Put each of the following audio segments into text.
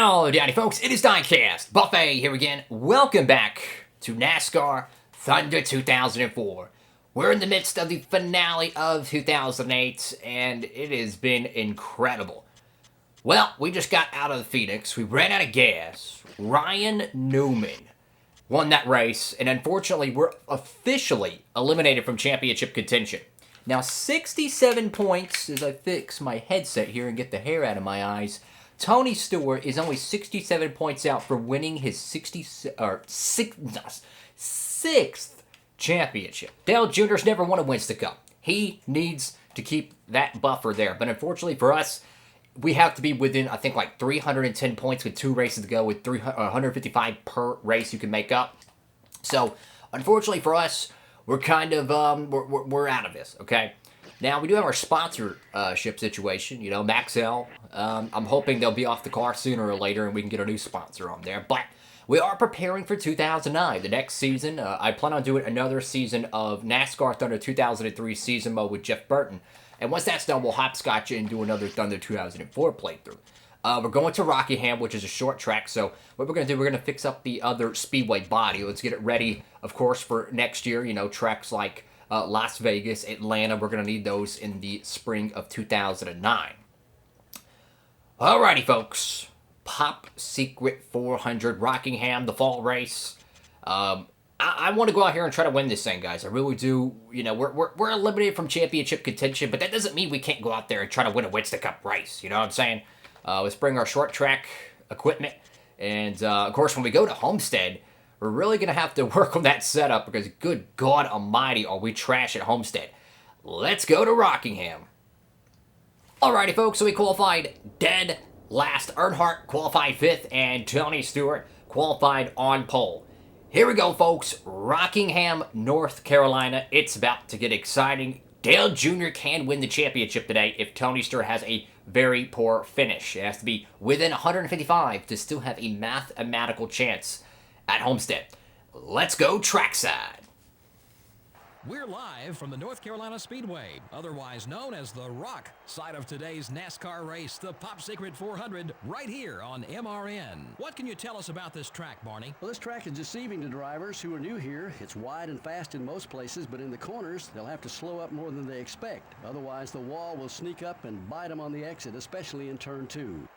Howdy, howdy folks, it is Diecastbuffet here again. Welcome back to NASCAR Thunder 2004. We're in the midst of the finale of 2008, and it has been incredible. Well, we just got out of the Phoenix, we ran out of gas. Ryan Newman won that race, and unfortunately, we're officially eliminated from championship contention. Now, 67 points, as I fix my headset here and get the hair out of my eyes, Tony Stewart is only 67 points out for winning his sixth championship. Dale Jr.'s never won a Winston Cup. He needs to keep that buffer there. But unfortunately for us, we have to be within, I think, like 310 points with 2 races to go, with 155 per race you can make up. So, unfortunately for us, we're kind of, we're out of this, okay? Now, we do have our sponsorship situation, you know, Maxell. I'm hoping they'll be off the car sooner or later and we can get a new sponsor on there. But we are preparing for 2009, the next season. I plan on doing another season of NASCAR Thunder 2003 season mode with Jeff Burton. And once that's done, we'll hopscotch it and do another Thunder 2004 playthrough. We're going to Rockingham, which is a short track. So what we're going to do, we're going to fix up the other Speedway body. Let's get it ready, of course, for next year. You know, tracks like Las Vegas, Atlanta, we're going to need those in the spring of 2009. Alrighty, folks. Pop Secret 400, Rockingham, the fall race. I want to go out here and try to win this thing, guys. I really do. You know, we're eliminated from championship contention, but that doesn't mean we can't go out there and try to win a Winston Cup race. You know what I'm saying? Let's bring our short track equipment. And, of course, when we go to Homestead, we're really going to have to work on that setup because, good God almighty, are we trash at Homestead. Let's go to Rockingham. Alrighty, folks, so we qualified dead last. Earnhardt qualified 5th, and Tony Stewart qualified on pole. Here we go, folks. Rockingham, North Carolina. It's about to get exciting. Dale Jr. can win the championship today if Tony Stewart has a very poor finish. It has to be within 155 to still have a mathematical chance at Homestead. Let's go trackside. We're live from the North Carolina Speedway, otherwise known as the Rock side of today's NASCAR race, the Pop Secret 400, right here on MRN. What can you tell us about this track, Barney? Well, this track is deceiving to drivers who are new here. It's wide and fast in most places, but in the corners, they'll have to slow up more than they expect. Otherwise, the wall will sneak up and bite them on the exit, especially in turn 2.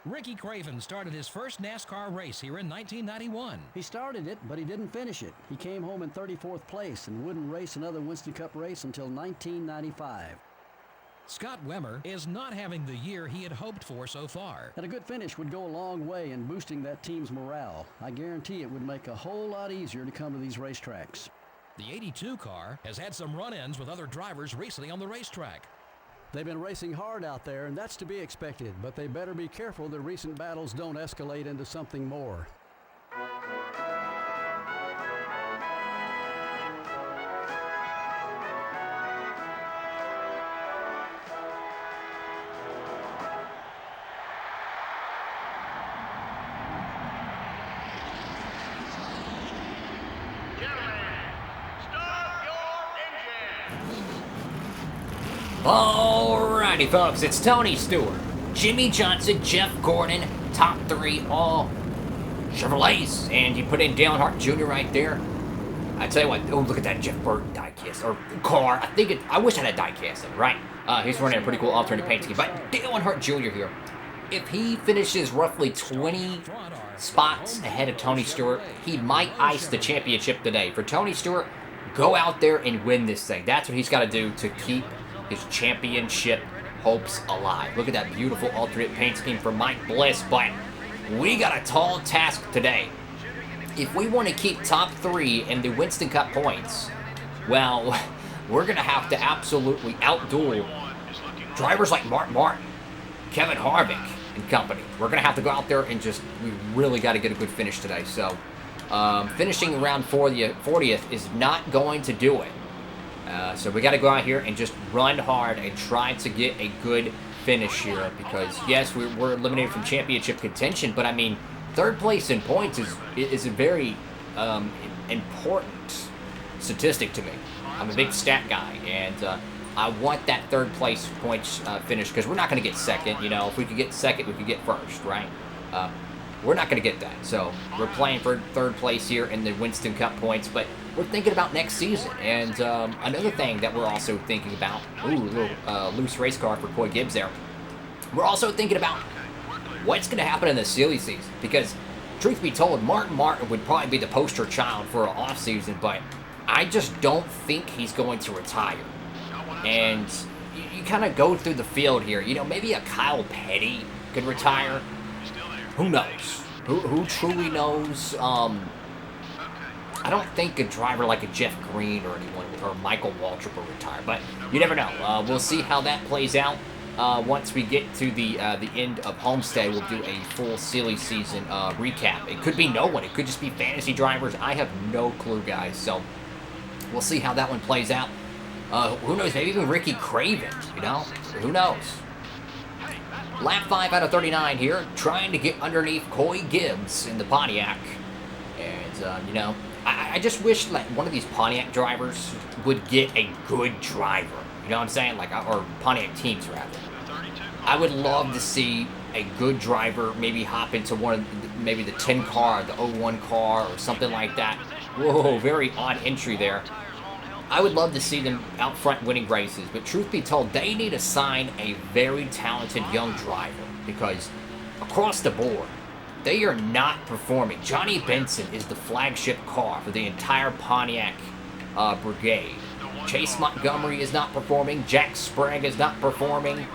Ricky Craven started his first NASCAR race here in 1991. He started it, but he didn't finish it. He came home in 34th place and wouldn't race another Winston Cup race until 1995. Scott Wemmer is not having the year he had hoped for so far. And a good finish would go a long way in boosting that team's morale. I guarantee it would make a whole lot easier to come to these racetracks. The 82 car has had some run-ins with other drivers recently on the racetrack. They've been racing hard out there, and that's to be expected, but they better be careful that recent battles don't escalate into something more. Alrighty, folks, it's Tony Stewart, Jimmy Johnson, Jeff Gordon, top 3, all Chevrolets, and you put in Dale Earnhardt Jr. right there. I tell you what, oh, look at that Jeff Burton diecast, or car. I wish I had a diecast, right? He's running a pretty cool alternate paint scheme, but Dale Earnhardt Jr. here, if he finishes roughly 20 spots ahead of Tony Stewart, he might ice the championship today. For Tony Stewart, go out there and win this thing. That's what he's got to do to keep his championship hopes alive. Look at that beautiful alternate paint scheme for Mike Bliss, but we got a tall task today. If we want to keep top 3 in the Winston Cup points, well, we're going to have to absolutely outduel drivers like Mark Martin, Kevin Harvick, and company. We're going to have to go out there and we really got to get a good finish today. So, finishing around 40th is not going to do it. So we got to go out here and just run hard and try to get a good finish here because, yes, we're eliminated from championship contention, but, I mean, 3rd place in points is a very important statistic to me. I'm a big stat guy, and I want that 3rd place points finish because we're not going to get 2nd. You know, if we could get 2nd, we could get 1st, right? We're not going to get that. So we're playing for third place here in the Winston Cup points, but we're thinking about next season. And another thing that we're also thinking about, ooh, a little loose race car for Coy Gibbs there. We're also thinking about what's going to happen in the silly season, because truth be told, Martin would probably be the poster child for an off season, but I just don't think he's going to retire. And you kind of go through the field here. You know, maybe a Kyle Petty could retire. Who knows? Who truly knows? I don't think a driver like a Jeff Green or anyone, or Michael Waltrip will retire, but you never know. We'll see how that plays out. Once we get to the end of Homestead, we'll do a full silly season recap. It could be no one. It could just be fantasy drivers. I have no clue, guys. So we'll see how that one plays out. Who knows? Maybe even Ricky Craven, you know? Who knows? Lap 5 out of 39 here, trying to get underneath Coy Gibbs in the Pontiac. And, you know, I just wish like one of these Pontiac drivers would get a good driver. You know what I'm saying? Like, or Pontiac teams, rather. I would love to see a good driver maybe hop into one of maybe the 10 car, the 01 car, or something like that. Whoa, very odd entry there. I would love to see them out front winning races, but truth be told, they need to sign a very talented young driver, because across the board, they are not performing. Johnny Benson is the flagship car for the entire Pontiac brigade. Chase Montgomery is not performing. Jack Sprague is not performing.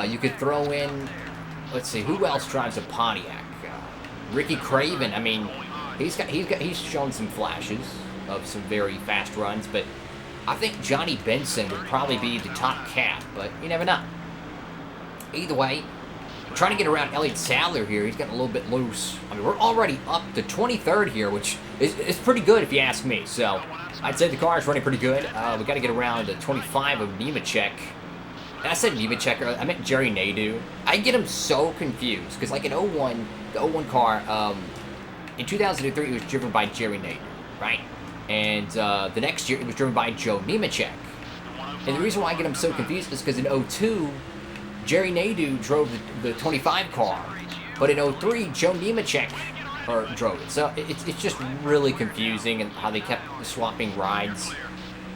You could throw in, let's see, who else drives a Pontiac? Ricky Craven. I mean, he's shown some flashes of some very fast runs, but I think Johnny Benson would probably be the top cat, but you never know. Either way, I'm trying to get around Elliott Sadler here. He's getting a little bit loose. I mean, we're already up to 23rd here, which is pretty good if you ask me. So I'd say the car is running pretty good. We got to get around to 25 of Nemechek. I said Nemechek, I meant Jerry Nadeau. I get him so confused, because like in 01, the 01 car, in 2003, it was driven by Jerry Nadeau, right? And the next year, it was driven by Joe Nemechek. And the reason why I get him so confused is because in 02, Jerry Nadeau drove the 25 car, but in 03, Joe Nemechek drove it. So it's just really confusing, and how they kept swapping rides.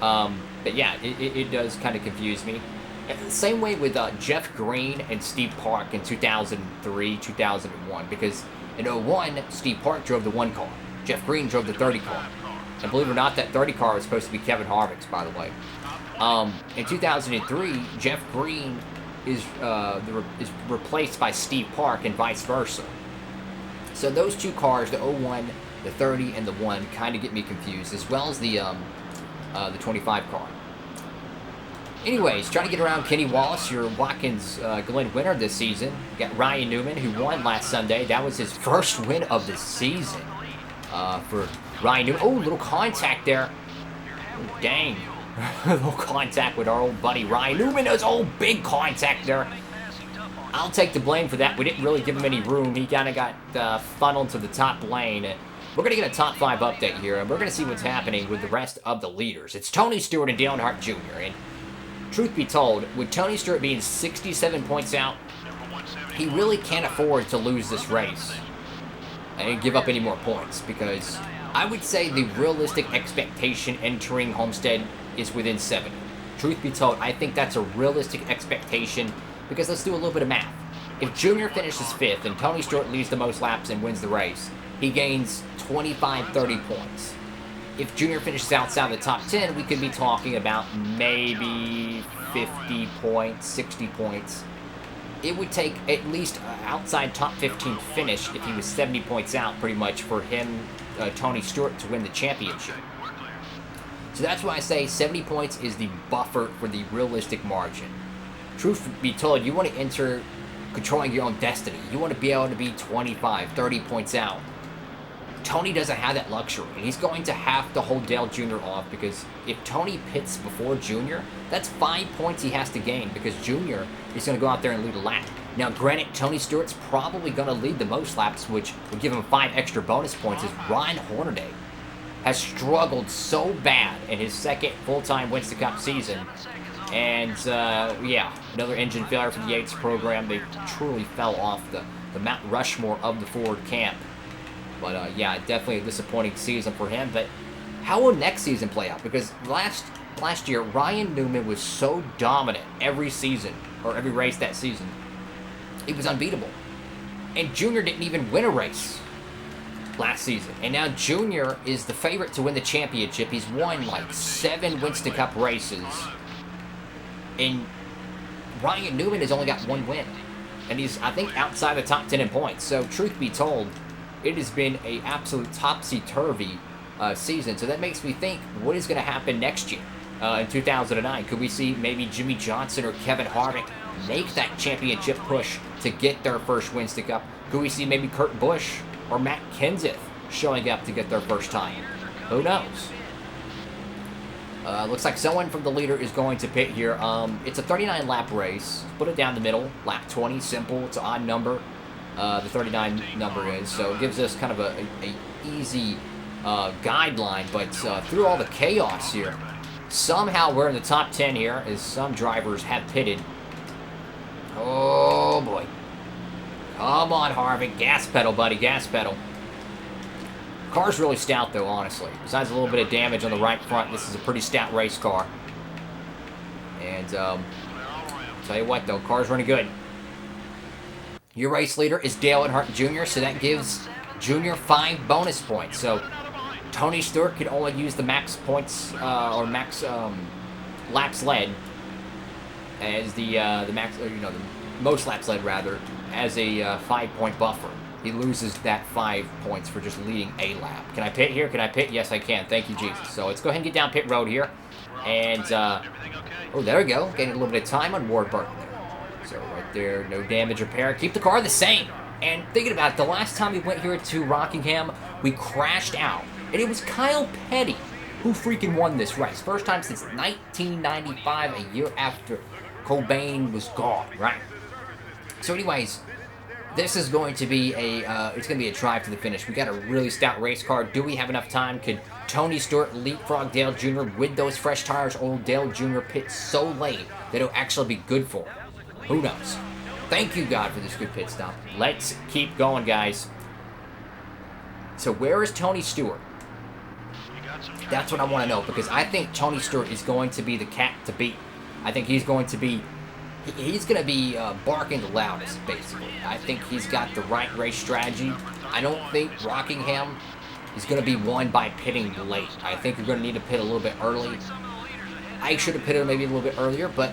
But yeah, it does kind of confuse me. Same way with Jeff Green and Steve Park in 2003, 2001, because in 01, Steve Park drove the 1 car. Jeff Green drove the 30 car. And believe it or not, that 30 car was supposed to be Kevin Harvick's, by the way. In 2003, Jeff Green is replaced by Steve Park and vice versa. So those 2 cars, the 01, the 30, and the 1, kind of get me confused, as well as the 25 car. Anyways, trying to get around Kenny Wallace, your Watkins Glen winner this season. You got Ryan Newman, who won last Sunday. That was his first win of the season for Ryan Newman. Oh, little contact there. Oh, dang. A little contact with our old buddy Ryan Newman. There's old big contact there. I'll take the blame for that. We didn't really give him any room. He kind of got funneled to the top lane. We're going to get a top 5 update here, and we're going to see what's happening with the rest of the leaders. It's Tony Stewart and Dale Earnhardt Jr., and truth be told, with Tony Stewart being 67 points out, he really can't afford to lose this race and give up any more points, because I would say the realistic expectation entering Homestead is within 70. Truth be told, I think that's a realistic expectation, because let's do a little bit of math. If Junior finishes 5th and Tony Stewart leads the most laps and wins the race, he gains 25, 30 points. If Junior finishes outside the top 10, we could be talking about maybe 50 points, 60 points. It would take at least an outside top 15 finish if he was 70 points out, pretty much, for him, Tony Stewart, to win the championship. So that's why I say 70 points is the buffer for the realistic margin. Truth be told, you want to enter controlling your own destiny. You want to be able to be 25, 30 points out. Tony doesn't have that luxury, and he's going to have to hold Dale Jr. off, because if Tony pits before Junior, that's 5 points he has to gain, because Junior is going to go out there and lead a lap. Now, granted, Tony Stewart's probably going to lead the most laps, which would give him 5 extra bonus points, as Ron Hornaday has struggled so bad in his second full-time Winston Cup season. And, yeah, another engine failure for the Yates program. They truly fell off the the Mount Rushmore of the Ford camp. But yeah, definitely a disappointing season for him. But how will next season play out? Because last year, Ryan Newman was so dominant every season, or every race that season. It was unbeatable. And Junior didn't even win a race last season. And now Junior is the favorite to win the championship. He's won like 7 Winston Cup races. And Ryan Newman has only got 1 win. And he's, I think, outside the top 10 in points. So, truth be told, it has been an absolute topsy-turvy season. So that makes me think, what is going to happen next year in 2009? Could we see maybe Jimmy Johnson or Kevin Harvick make that championship push to get their first Winston Cup? Could we see maybe Kurt Busch or Matt Kenseth showing up to get their first time? Who knows? Looks like someone from the leader is going to pit here. It's a 39-lap race. Put it down the middle. Lap 20, simple. It's an odd number. The 39 number is. So it gives us kind of a easy guideline. But through all the chaos here, somehow we're in the top 10 here as some drivers have pitted. Oh, boy. Come on, Harvick. Gas pedal, buddy. Gas pedal. Car's really stout, though, honestly. Besides a little bit of damage on the right front, this is a pretty stout race car. And, tell you what, though, car's running good. Your race leader is Dale Earnhardt Jr., so that gives Junior 5 bonus points. So, Tony Stewart could only use the max points, or max laps led as the max, or, the most laps led, rather, as a 5-point buffer. He loses that 5 points for just leading a lap. Can I pit here? Can I pit? Yes, I can. Thank you, Jesus. So let's go ahead and get down pit road here. And, oh, there we go. Getting a little bit of time on Warburton there. So right there, no damage repair. Keep the car the same. And thinking about it, the last time we went here to Rockingham, we crashed out. And it was Kyle Petty who freaking won this race. First time since 1995, a year after Cobain was gone, right? So anyways, this is going to be it's going to be a drive to the finish. We got a really stout race car. Do we have enough time? Could Tony Stewart leapfrog Dale Jr. with those fresh tires, or will Dale Jr. pit so late that it'll actually be good for him? Who knows? Thank you, God, for this good pit stop. Let's keep going, guys. So where is Tony Stewart? That's what I want to know, because I think Tony Stewart is going to be the cat to beat. I think he's going to be barking the loudest, basically. I think he's got the right race strategy. I don't think Rockingham is going to be won by pitting late. I think you're going to need to pit a little bit early. I should have pitted maybe a little bit earlier, but,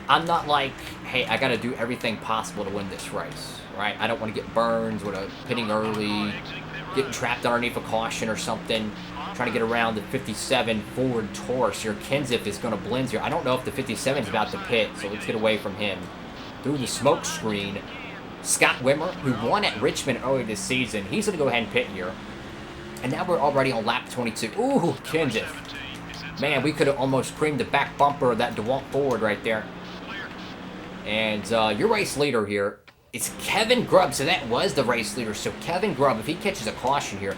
I'm not like, hey, I got to do everything possible to win this race, right? I don't want to get burned with a pitting early, getting trapped underneath a caution or something, trying to get around the 57 Ford Taurus here. Kenseth is going to blend here. I don't know if the 57 is about to pit, so let's get away from him. Through the smoke screen, Scott Wimmer, who won at Richmond earlier this season, he's going to go ahead and pit here. And now we're already on lap 22. Ooh, Kenseth. Man, we could have almost creamed the back bumper of that DeWalt Ford right there. And your race leader here is Kevin Grubb. So that was the race leader. So Kevin Grubb, if he catches a caution here,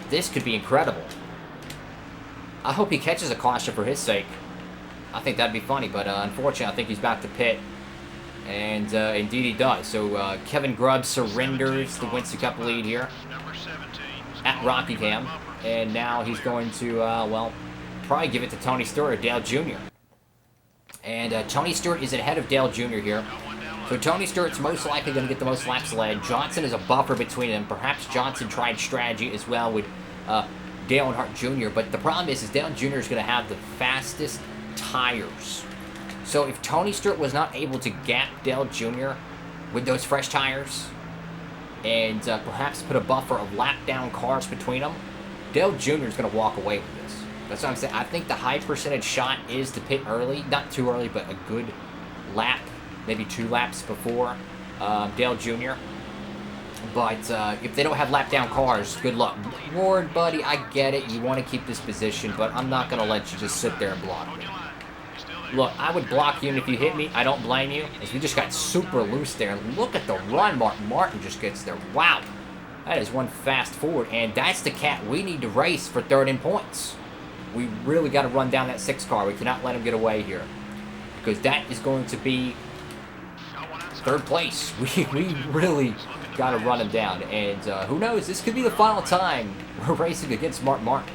this could be incredible. I hope he catches a caution for his sake. I think that'd be funny, but unfortunately, I think he's about to pit. And indeed he does. So Kevin Grubb surrenders the Winston Cup lead here at Rockingham. And now he's going to, probably give it to Tony Stewart or Dale Jr. And Tony Stewart is ahead of Dale Jr. here. So Tony Stewart's most likely going to get the most laps led. Johnson is a buffer between them. Perhaps Johnson tried strategy as well with Dale Earnhardt Jr. But the problem is Dale Jr. is going to have the fastest tires. So if Tony Stewart was not able to gap Dale Jr. with those fresh tires and perhaps put a buffer of lap-down cars between them, Dale Jr. is going to walk away with this. That's what I'm saying. I think the high percentage shot is to pit early. Not too early, but a good lap, maybe 2 laps before Dale Jr. But if they don't have lap-down cars, good luck. Ward, buddy, I get it. You want to keep this position, but I'm not going to let you just sit there and block me. Look, I would block you, and if you hit me, I don't blame you, as we just got super loose there. Look at the run Martin just gets there. Wow. That is one fast Ford, and that's the cat we need to race for third in points. We really got to run down that 6 car. We cannot let him get away here, because that is going to be third place. We really got to run him down. And who knows, this could be the final time we're racing against Mark Martin.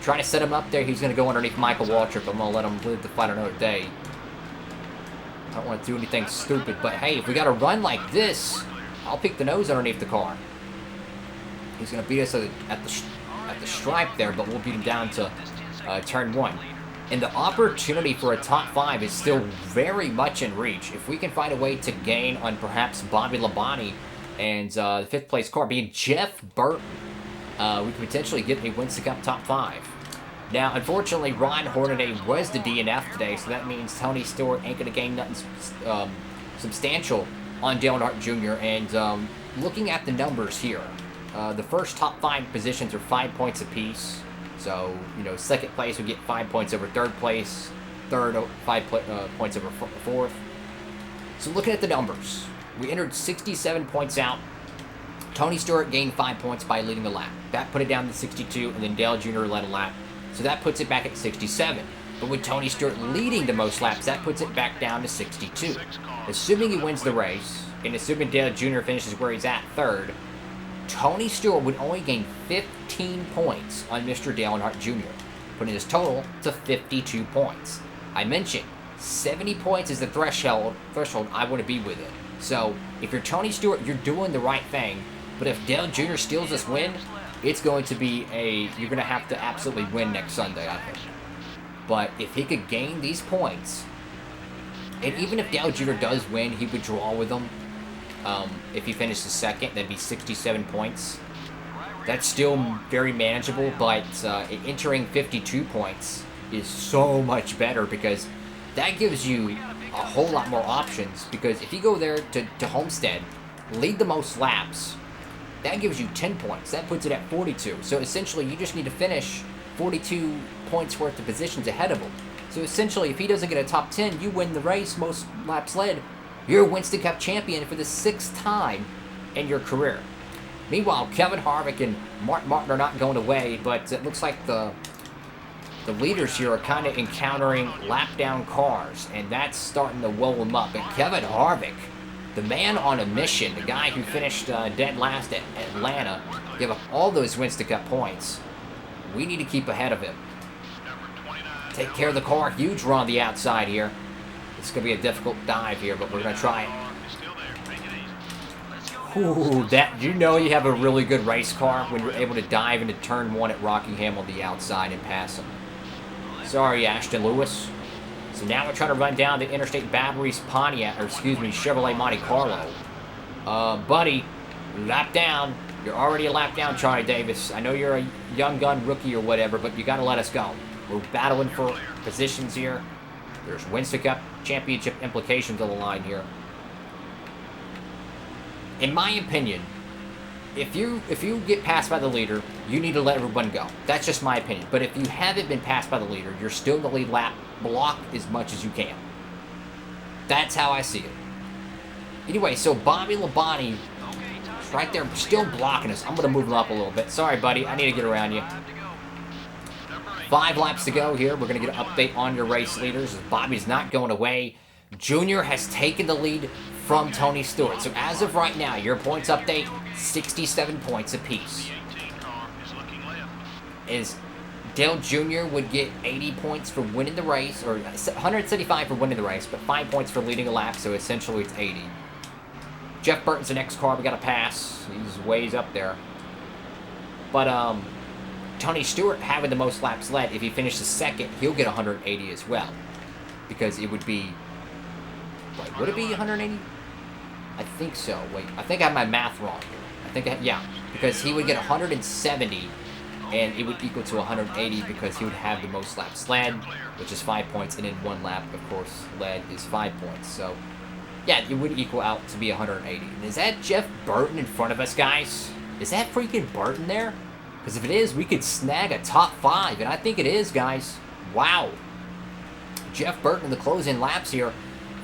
Trying to set him up there, he's going to go underneath Michael Waltrip. I'm going to let him live to fight another day. I don't want to do anything stupid, but hey, if we got to run like this, I'll pick the nose underneath the car. He's going to beat us at the stripe there, but we'll beat him down to turn 1. And the opportunity for a top 5 is still very much in reach. If we can find a way to gain on perhaps Bobby Labonte and the 5th place car being Jeff Burton, we could potentially get a Winston Cup top 5. Now, unfortunately, Ron Hornaday was the DNF today, so that means Tony Stewart ain't going to gain nothing substantial on Dale Earnhardt Jr. And looking at the numbers here, the first top 5 positions are 5 points apiece. So, you know, second place would get 5 points over third place, third 5 points over fourth. So looking at the numbers, we entered 67 points out. Tony Stewart gained 5 points by leading the lap. That put it down to 62, and then Dale Jr. led a lap. So that puts it back at 67. But with Tony Stewart leading the most laps, that puts it back down to 62. Assuming he wins the race, and assuming Dale Jr. finishes where he's at third, Tony Stewart would only gain 15 points on Mr. Dale Earnhardt Jr., putting his total to 52 points. I mentioned 70 points is the threshold I want to be with it. So if you're Tony Stewart, you're doing the right thing. But if Dale Jr. steals this win, it's going to be you're going to have to absolutely win next Sunday, I think. But if he could gain these points, and even if Dale Jr. does win, he would draw with them. If he finishes second, that'd be 67 points. That's still very manageable, but entering 52 points is so much better because that gives you a whole lot more options. Because if you go there to Homestead, lead the most laps, that gives you 10 points. That puts it at 42. So essentially, you just need to finish 42 points worth of positions ahead of him. So essentially, if he doesn't get a top 10, you win the race, most laps led. You're a Winston Cup champion for the 6th time in your career. Meanwhile, Kevin Harvick and Mark Martin are not going away, but it looks like the leaders here are kind of encountering lap-down cars, and that's starting to woe them up. And Kevin Harvick, the man on a mission, the guy who finished dead last at Atlanta, gave up all those Winston Cup points. We need to keep ahead of him. Take care of the car. Huge run on the outside here. It's going to be a difficult dive here, but we're going to try it. Ooh, you know you have a really good race car when you're able to dive into turn 1 at Rockingham on the outside and pass him. Sorry, Ashton Lewis. So now we're trying to run down the Interstate Batteries Chevrolet Monte Carlo. Buddy, lap down. You're already a lap down, Charlie Davis. I know you're a young gun rookie or whatever, but you got to let us go. We're battling for positions here. There's Winston Cup championship implications on the line here. In my opinion, if you get passed by the leader, you need to let everyone go. That's just my opinion. But if you haven't been passed by the leader, you're still in the lead lap. Block as much as you can. That's how I see it. Anyway, so Bobby Labonte right there, still blocking us. I'm going to move him up a little bit. Sorry, buddy. I need to get around you. 5 laps to go here. We're going to get an update on your race leaders. Bobby's not going away. Junior has taken the lead from Tony Stewart. So as of right now, your points update, 67 points apiece. Is Dale Jr. would get 80 points for winning the race, or 175 for winning the race, but 5 points for leading a lap, so essentially it's 80. Jeff Burton's the next car we got to pass. He's ways up there. But Tony Stewart having the most laps led, if he finishes second, he'll get 180 as well. Because it would be... Wait, would it be 180? I think so. Wait, I think I have my math wrong here. Yeah, because he would get 170, and it would equal to 180 because he would have the most laps led, which is 5 points, and then 1 lap, of course, led is 5 points. So, yeah, it would equal out to be 180. And is that Jeff Burton in front of us, guys? Is that freaking Burton there? Because if it is, we could snag a top 5, and I think it is, guys. Wow. Jeff Burton in the close-in laps here,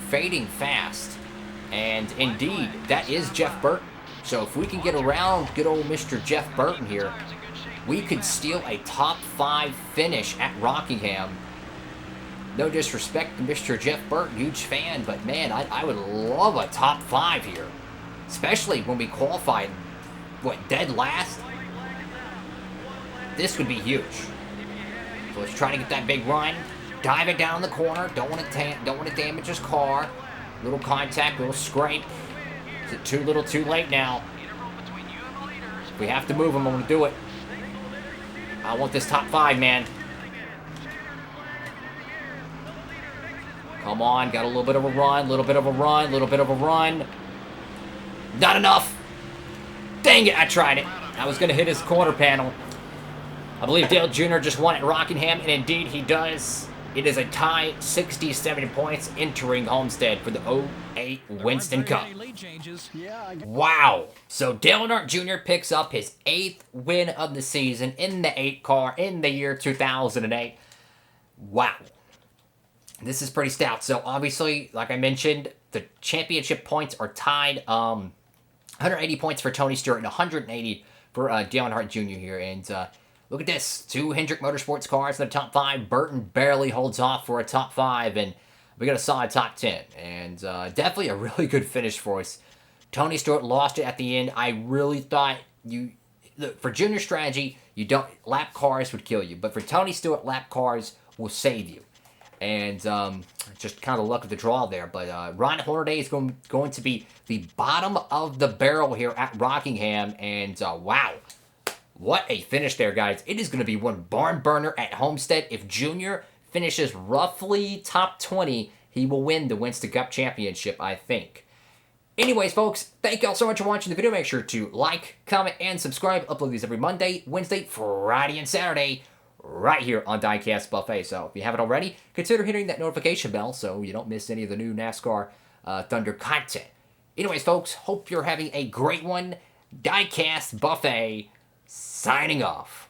fading fast. And indeed, that is Jeff Burton. So if we can get around good old Mr. Jeff Burton here, we could steal a top 5 finish at Rockingham No disrespect to Mr. Jeff Burton, huge fan, but man, I would love a top 5 here. Especially when we qualified, what, dead last? This would be huge. So let's try to get that big run. Dive it down the corner. Don't want to damage his car. Little contact, little scrape. Is it too little, too late now? If we have to move him, I'm going to do it. I want this top 5, man. Come on, got a little bit of a run, little bit of a run, little bit of a run. Not enough. Dang it, I tried it. I was going to hit his corner panel. I believe Dale Jr. just won at Rockingham, and indeed he does. It is a tie, 67 points, entering Homestead for the 08 Winston Cup. Wow. So Dale Earnhardt Jr. picks up his 8th win of the season in the 8 car in the year 2008. Wow. This is pretty stout. So obviously, like I mentioned, the championship points are tied. 180 points for Tony Stewart and 180 for Dale Earnhardt Jr. here. And look at this. 2 Hendrick Motorsports cars in the top 5. Burton barely holds off for a top 5. And we got a solid top 10. And definitely a really good finish for us. Tony Stewart lost it at the end. I really thought for Junior strategy, lap cars would kill you. But for Tony Stewart, lap cars will save you. And just kind of luck of the draw there. But Ron Hornaday is going to be the bottom of the barrel here at Rockingham. And wow, what a finish there, guys. It is going to be one barn burner at Homestead. If Junior finishes roughly top 20, he will win the Winston Cup Championship, I think. Anyways, folks, thank y'all so much for watching the video. Make sure to like, comment, and subscribe. Upload these every Monday, Wednesday, Friday, and Saturday, right here on Diecastbuffet. So if you haven't already, consider hitting that notification bell so you don't miss any of the new NASCAR Thunder content. Anyways, folks, hope you're having a great one. Diecastbuffet signing off.